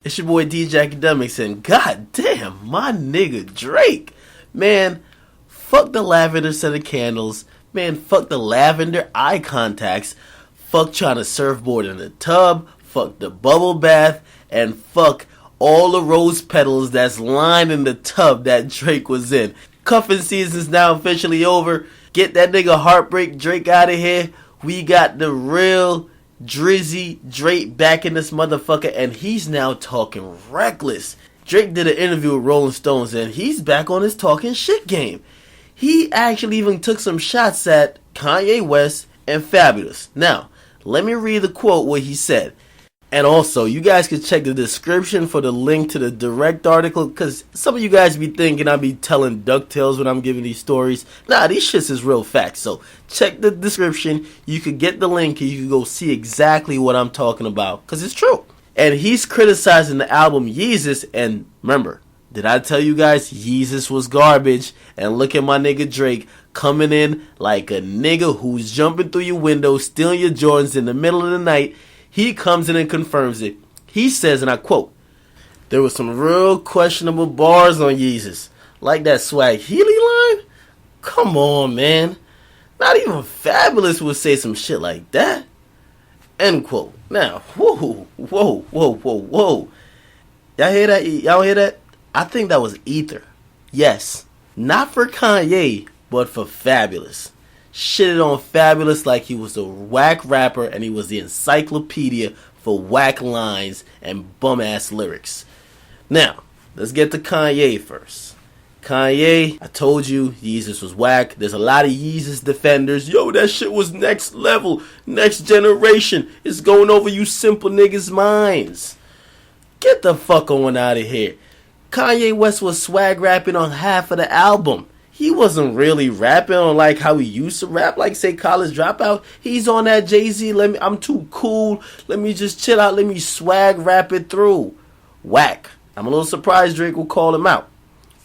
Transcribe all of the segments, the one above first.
It's your boy DJ Akademiks, and goddamn, my nigga Drake. Man, fuck the lavender scented candles. Man, fuck the lavender eye contacts. Fuck trying to surfboard in the tub. Fuck the bubble bath. And fuck all the rose petals that's lined in the tub that Drake was in. Cuffing season's now officially over. Get that nigga Heartbreak Drake out of here. We got the real Drizzy Drake back in this motherfucker, and he's now talking reckless. Drake did an interview with Rolling Stones, and he's back on his talking shit game. He actually even took some shots at Kanye West and Fabolous. Now, let me read the quote what he said. And also, you guys can check the description for the link to the direct article, because some of you guys be thinking I be telling DuckTales when I'm giving these stories. Nah, these shits is real facts. So check the description. You could get the link and you can go see exactly what I'm talking about, because it's true. And he's criticizing the album Yeezus. And remember, did I tell you guys Yeezus was garbage? And look at my nigga Drake coming in like a nigga who's jumping through your window, stealing your Jordans in the middle of the night. He comes in and confirms it. He says, and I quote, "There was some real questionable bars on Yeezus. Like that Swag Healy line? Come on, man. Not even Fabolous would say some shit like that." End quote. Now, whoa. Y'all hear that? Y'all hear that? I think that was Ether. Yes. Not for Kanye, but for Fabolous. Shitted on Fabolous like he was a whack rapper and he was the encyclopedia for whack lines and bum-ass lyrics. Now, let's get to Kanye first. Kanye, I told you, Yeezus was whack. There's a lot of Yeezus defenders. Yo, that shit was next level, next generation. It's going over you simple niggas' minds. Get the fuck on out of here. Kanye West was swag rapping on half of the album. He wasn't really rapping on like how he used to rap, like say College Dropout. He's on that Jay-Z, I'm too cool, let me just chill out, let me swag rap it through. Whack. I'm a little surprised Drake will call him out.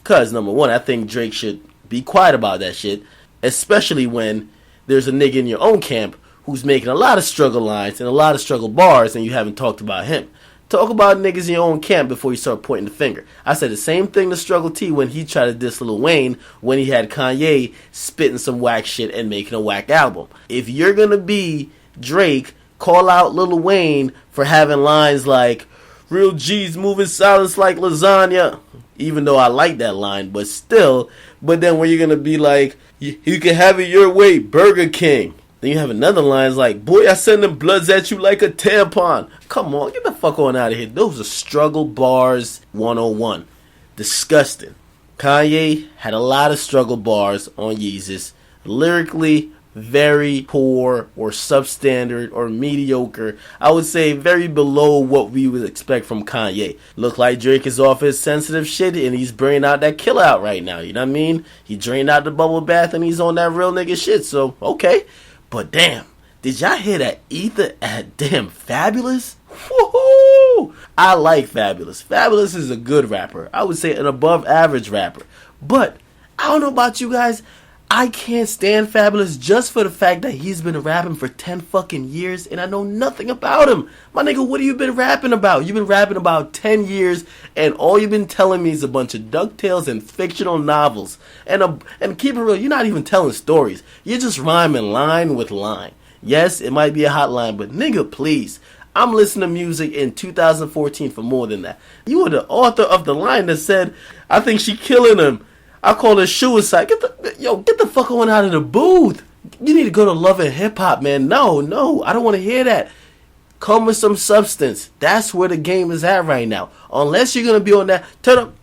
Cause number one, I think Drake should be quiet about that shit, especially when there's a nigga in your own camp who's making a lot of struggle lines and a lot of struggle bars and you haven't talked about him. Talk about niggas in your own camp before you start pointing the finger. I said the same thing to Struggle T when he tried to diss Lil Wayne when he had Kanye spitting some whack shit and making a whack album. If you're gonna be Drake, call out Lil Wayne for having lines like "real G's moving silence like lasagna," even though I like that line, but still. But then when you're gonna be like, "You can have it your way, Burger King," then you have another line like, "boy, I send them bloods at you like a tampon." Come on, get the fuck on out of here. Those are struggle bars 101. Disgusting. Kanye had a lot of struggle bars on Yeezus. Lyrically, very poor or substandard or mediocre. I would say very below what we would expect from Kanye. Look like Drake is off his sensitive shit and he's bringing out that killer out right now. You know what I mean? He drained out the bubble bath and he's on that real nigga shit. So, okay. But damn, did y'all hear that Ether at damn Fabolous? Woohoo! I like Fabolous. Fabolous is a good rapper. I would say an above average rapper. But I don't know about you guys. I can't stand Fabolous just for the fact that he's been rapping for 10 fucking years and I know nothing about him. My nigga, what have you been rapping about? You've been rapping about 10 years and all you've been telling me is a bunch of DuckTales and fictional novels. And keep it real, you're not even telling stories. You're just rhyming line with line. Yes, it might be a hot line, but nigga, please. I'm listening to music in 2014 for more than that. You were the author of the line that said, "I think she killing him. I call it suicide." Get the fuck on out of the booth. You need to go to Love and Hip Hop, man. No, I don't want to hear that. Come with some substance. That's where the game is at right now. Unless you're gonna be on that turn up.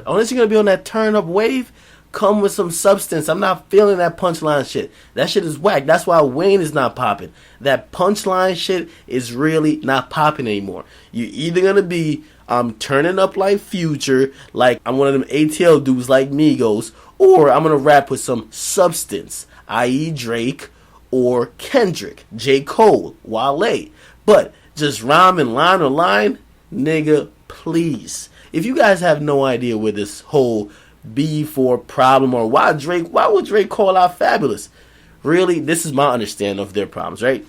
Unless you're gonna be on that turn up wave, come with some substance. I'm not feeling that punchline shit. That shit is whack. That's why Wayne is not popping. That punchline shit is really not popping anymore. You're either gonna be turning up like Future, like I'm one of them ATL dudes like Migos, or I'm gonna rap with some substance, i.e. Drake or Kendrick, J. Cole, Wale. But just rhyming line on line, nigga, please. If you guys have no idea where this whole beef or problem or why would Drake call out Fabolous? Really, this is my understanding of their problems, right?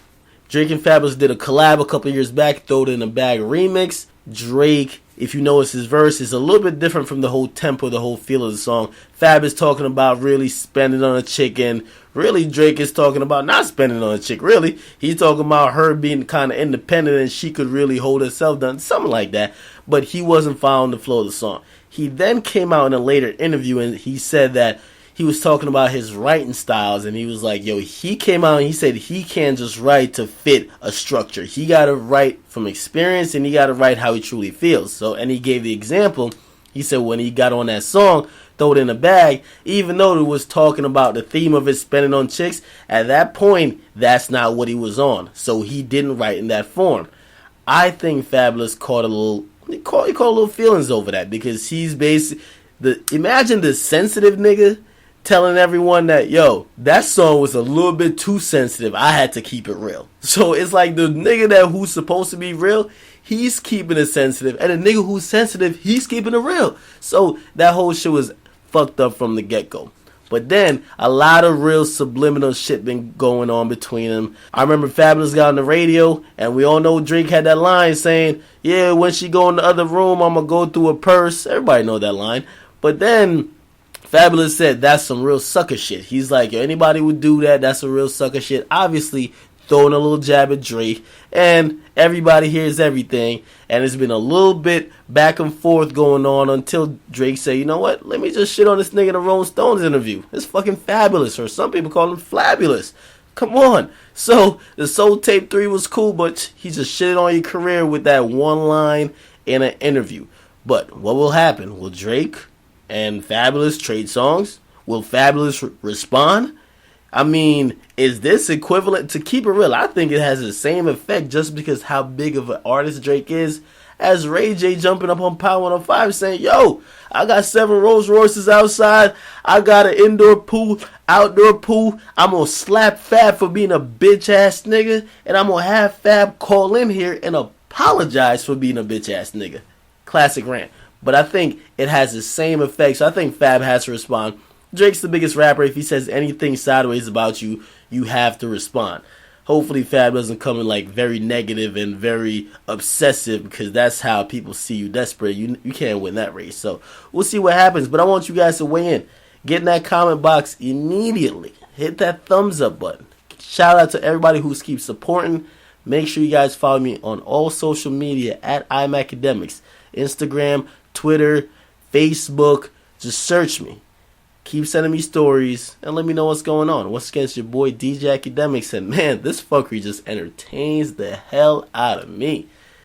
Drake and Fabolous did a collab a couple years back, Throw It in a Bag remix. Drake, if you notice his verse, is a little bit different from the whole tempo, the whole feel of the song. Fab is talking about really spending on a chick, and really Drake is talking about not spending on a chick, really. He's talking about her being kind of independent and she could really hold herself down, something like that. But he wasn't following the flow of the song. He then came out in a later interview and he said that he was talking about his writing styles, and he was like, yo, he came out and he said he can't just write to fit a structure. He got to write from experience, and he got to write how he truly feels. So, and he gave the example. He said when he got on that song, Throw It in a Bag, even though it was talking about the theme of it spending on chicks, at that point, that's not what he was on. So he didn't write in that form. I think Fabolous caught a little, he caught a little feelings over that, because he's basically, imagine the sensitive nigga telling everyone that, yo, that song was a little bit too sensitive. I had to keep it real. So it's like the nigga that who's supposed to be real, he's keeping it sensitive. And the nigga who's sensitive, he's keeping it real. So that whole shit was fucked up from the get-go. But then, a lot of real subliminal shit been going on between them. I remember Fabolous got on the radio, and we all know Drake had that line saying, yeah, when she go in the other room, I'm gonna go through a purse. Everybody know that line. But then Fabolous said that's some real sucker shit. He's like, yo, anybody would do that. That's a real sucker shit. Obviously, throwing a little jab at Drake. And everybody hears everything. And it's been a little bit back and forth going on until Drake said, you know what? Let me just shit on this nigga in the Rolling Stones interview. It's fucking fabulous. Or some people call him flabulous. Come on. So, the Soul Tape 3 was cool, but he just shitted on your career with that one line in an interview. But what will happen? Will Drake and Fabolous trade songs? Will Fabolous respond? I mean, is this equivalent to keep it real? I think it has the same effect just because how big of an artist Drake is, as Ray J jumping up on Power 105 saying, yo, I got 7 Rolls Royces outside. I got an indoor pool, outdoor pool. I'm going to slap Fab for being a bitch ass nigga. And I'm going to have Fab call in here and apologize for being a bitch ass nigga. Classic rant. But I think it has the same effect. So I think Fab has to respond. Drake's the biggest rapper. If he says anything sideways about you, you have to respond. Hopefully Fab doesn't come in like very negative and very obsessive, because that's how people see you desperate. You can't win that race. So we'll see what happens. But I want you guys to weigh in. Get in that comment box immediately. Hit that thumbs up button. Shout out to everybody who keeps supporting. Make sure you guys follow me on all social media at Akademiks. Instagram, Twitter, Facebook. Just search me. Keep sending me stories and let me know what's going on. Once again, it's your boy DJ Akademiks, and man, this fuckery just entertains the hell out of me.